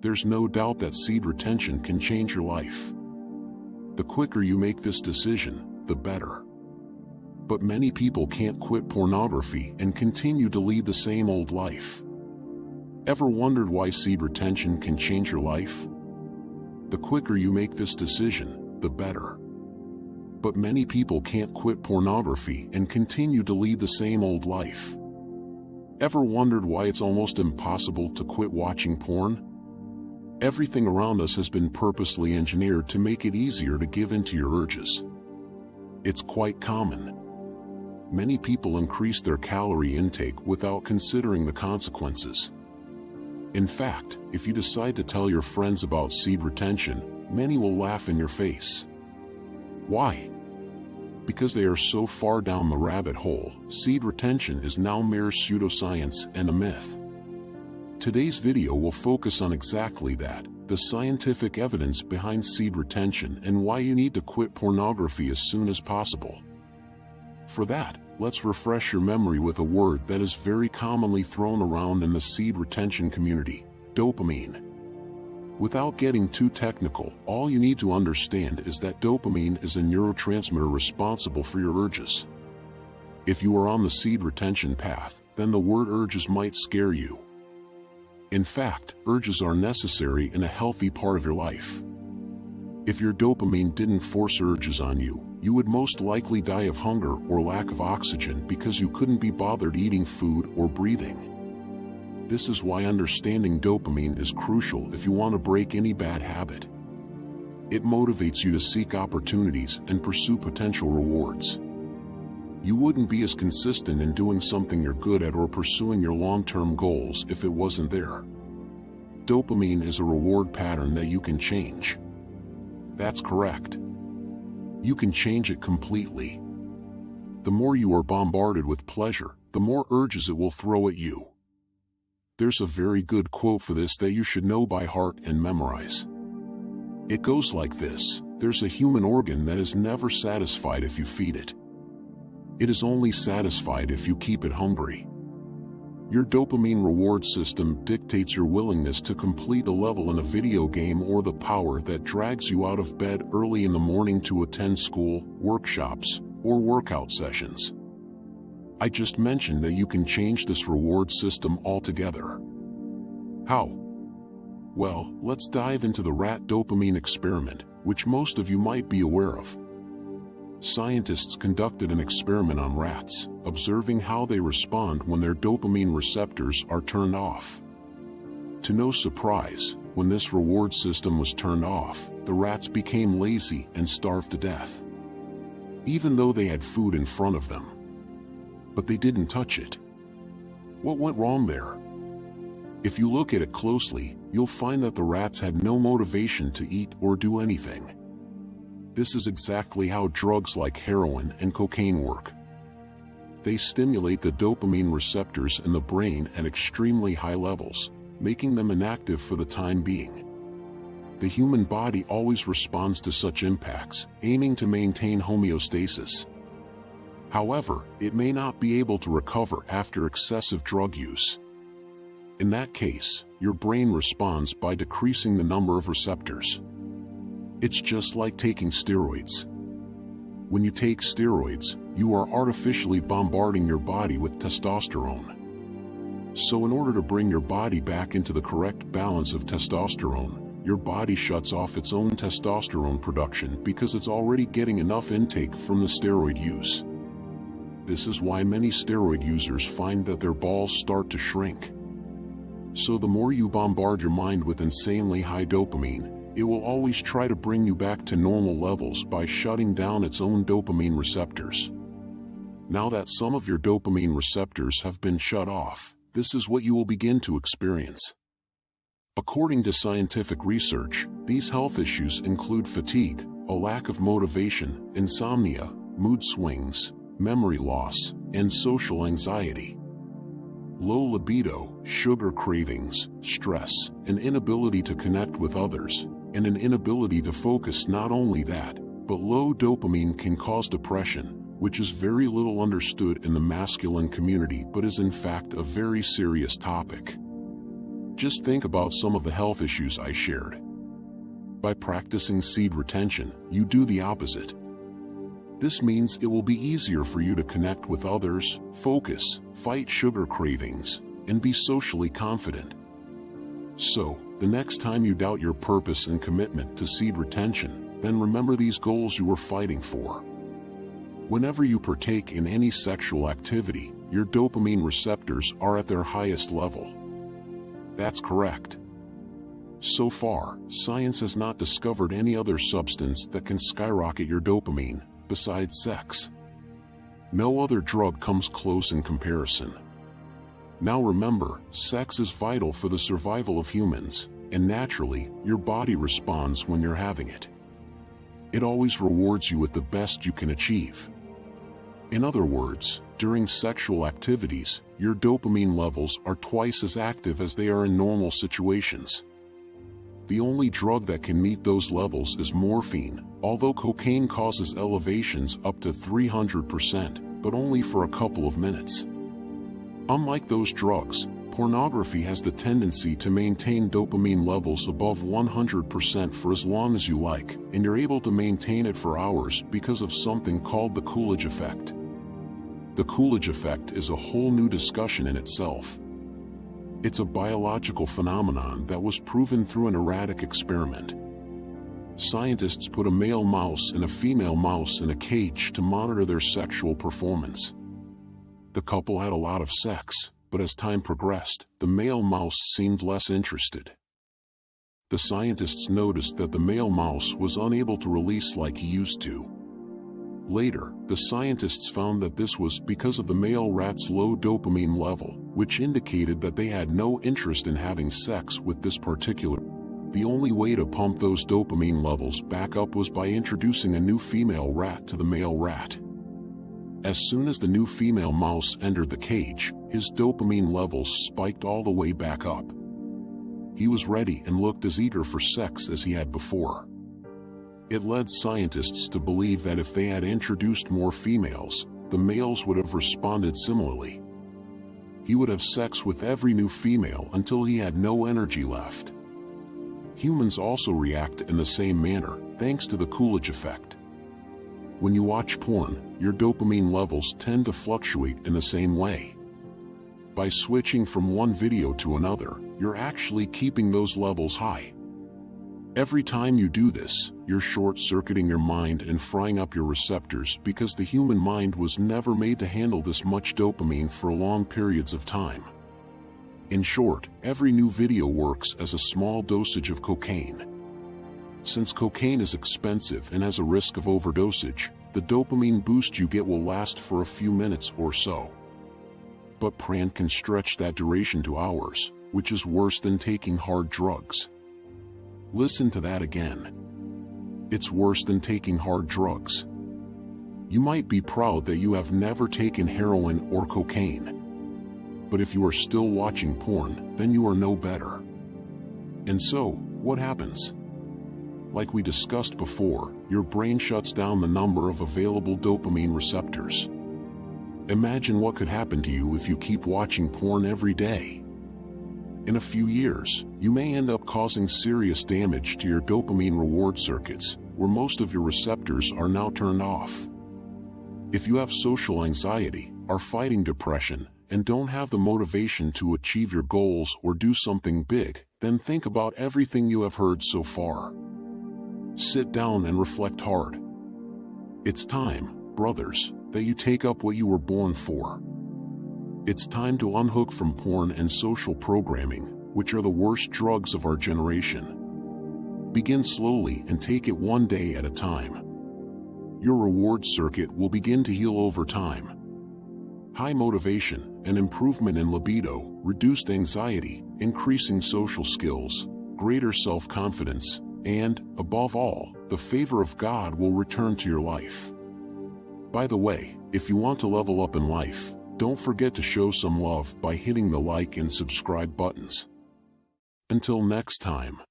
there's no doubt that seed retention can change your life. The quicker you make this decision, the better. But many people can't quit pornography and continue to lead the same old life. Ever wondered why seed retention can change your life? The quicker you make this decision, the better. But many people can't quit pornography and continue to lead the same old life. Ever wondered why it's almost impossible to quit watching porn? Everything around us has been purposely engineered to make it easier to give in to your urges. It's quite common. Many people increase their calorie intake without considering the consequences. In fact, if you decide to tell your friends about seed retention, many will laugh in your face. Why? Because they are so far down the rabbit hole. Seed retention is now mere pseudoscience and a myth. Today's video will focus on exactly that, the scientific evidence behind seed retention and why you need to quit pornography as soon as possible. For that, let's refresh your memory with a word that is very commonly thrown around in the seed retention community: dopamine. Without getting too technical, all you need to understand is that dopamine is a neurotransmitter responsible for your urges. If you are on the seed retention path, then the word urges might scare you. In fact, urges are necessary in a healthy part of your life. If your dopamine didn't force urges on you, you would most likely die of hunger or lack of oxygen because you couldn't be bothered eating food or breathing. This is why understanding dopamine is crucial if you want to break any bad habit. It motivates you to seek opportunities and pursue potential rewards. You wouldn't be as consistent in doing something you're good at or pursuing your long-term goals if it wasn't there. Dopamine is a reward pattern that you can change. That's correct. You can change it completely. The more you are bombarded with pleasure, the more urges it will throw at you. There's a very good quote for this that you should know by heart and memorize. It goes like this: there's a human organ that is never satisfied if you feed it. It is only satisfied if you keep it hungry. Your dopamine reward system dictates your willingness to complete a level in a video game or the power that drags you out of bed early in the morning to attend school, workshops, or workout sessions. I just mentioned that you can change this reward system altogether. How? Well, let's dive into the rat dopamine experiment, which most of you might be aware of. Scientists conducted an experiment on rats, observing how they respond when their dopamine receptors are turned off. To no surprise, when this reward system was turned off, the rats became lazy and starved to death. Even though they had food in front of them. But they didn't touch it. What went wrong there? If you look at it closely, you'll find that the rats had no motivation to eat or do anything. This is exactly how drugs like heroin and cocaine work. They stimulate the dopamine receptors in the brain at extremely high levels, making them inactive for the time being. The human body always responds to such impacts, aiming to maintain homeostasis. However, it may not be able to recover after excessive drug use. In that case, your brain responds by decreasing the number of receptors. It's just like taking steroids. When you take steroids, you are artificially bombarding your body with testosterone. So in order to bring your body back into the correct balance of testosterone, your body shuts off its own testosterone production because it's already getting enough intake from the steroid use. This is why many steroid users find that their balls start to shrink. So the more you bombard your mind with insanely high dopamine, it will always try to bring you back to normal levels by shutting down its own dopamine receptors. Now that some of your dopamine receptors have been shut off, this is what you will begin to experience. According to scientific research, these health issues include fatigue, a lack of motivation, insomnia, mood swings, memory loss, and social anxiety. Low libido, sugar cravings, stress, an inability to connect with others, and an inability to focus. Not only that, but low dopamine can cause depression, which is very little understood in the masculine community but is in fact a very serious topic. Just think about some of the health issues I shared. By practicing seed retention, you do the opposite. This means it will be easier for you to connect with others, focus, fight sugar cravings, and be socially confident. So, the next time you doubt your purpose and commitment to seed retention, then remember these goals you were fighting for. Whenever you partake in any sexual activity, your dopamine receptors are at their highest level. That's correct. So far, science has not discovered any other substance that can skyrocket your dopamine, besides sex. No other drug comes close in comparison. Now remember, sex is vital for the survival of humans, and naturally, your body responds when you're having it. It always rewards you with the best you can achieve. In other words, during sexual activities, your dopamine levels are twice as active as they are in normal situations. The only drug that can meet those levels is morphine, although cocaine causes elevations up to 300%, but only for a couple of minutes. Unlike those drugs, pornography has the tendency to maintain dopamine levels above 100% for as long as you like, and you're able to maintain it for hours because of something called the Coolidge effect. The Coolidge effect is a whole new discussion in itself. It's a biological phenomenon that was proven through an erratic experiment. Scientists put a male mouse and a female mouse in a cage to monitor their sexual performance. The couple had a lot of sex, but as time progressed, the male mouse seemed less interested. The scientists noticed that the male mouse was unable to release like he used to. Later, the scientists found that this was because of the male rat's low dopamine level, which indicated that they had no interest in having sex with this particular. The only way to pump those dopamine levels back up was by introducing a new female rat to the male rat. As soon as the new female mouse entered the cage, his dopamine levels spiked all the way back up. He was ready and looked as eager for sex as he had before. It led scientists to believe that if they had introduced more females, the males would have responded similarly. He would have sex with every new female until he had no energy left. Humans also react in the same manner, thanks to the Coolidge effect. When you watch porn, your dopamine levels tend to fluctuate in the same way. By switching from one video to another, you're actually keeping those levels high. Every time you do this, you're short-circuiting your mind and frying up your receptors because the human mind was never made to handle this much dopamine for long periods of time. In short, every new video works as a small dosage of cocaine. Since cocaine is expensive and has a risk of overdosage, the dopamine boost you get will last for a few minutes or so. But porn can stretch that duration to hours, which is worse than taking hard drugs. Listen to that again. It's worse than taking hard drugs. You might be proud that you have never taken heroin or cocaine. But if you are still watching porn, then you are no better. And so, what happens? Like we discussed before, your brain shuts down the number of available dopamine receptors. Imagine what could happen to you if you keep watching porn every day. In a few years, you may end up causing serious damage to your dopamine reward circuits, where most of your receptors are now turned off. If you have social anxiety, are fighting depression, and don't have the motivation to achieve your goals or do something big, then think about everything you have heard so far. Sit down and reflect hard. It's time, brothers, that you take up what you were born for. It's time to unhook from porn and social programming, which are the worst drugs of our generation. Begin slowly and take it one day at a time. Your reward circuit will begin to heal over time. High motivation, an improvement in libido, reduced anxiety, increasing social skills, greater self-confidence, and, above all, the favor of God will return to your life. By the way, if you want to level up in life, don't forget to show some love by hitting the like and subscribe buttons. Until next time.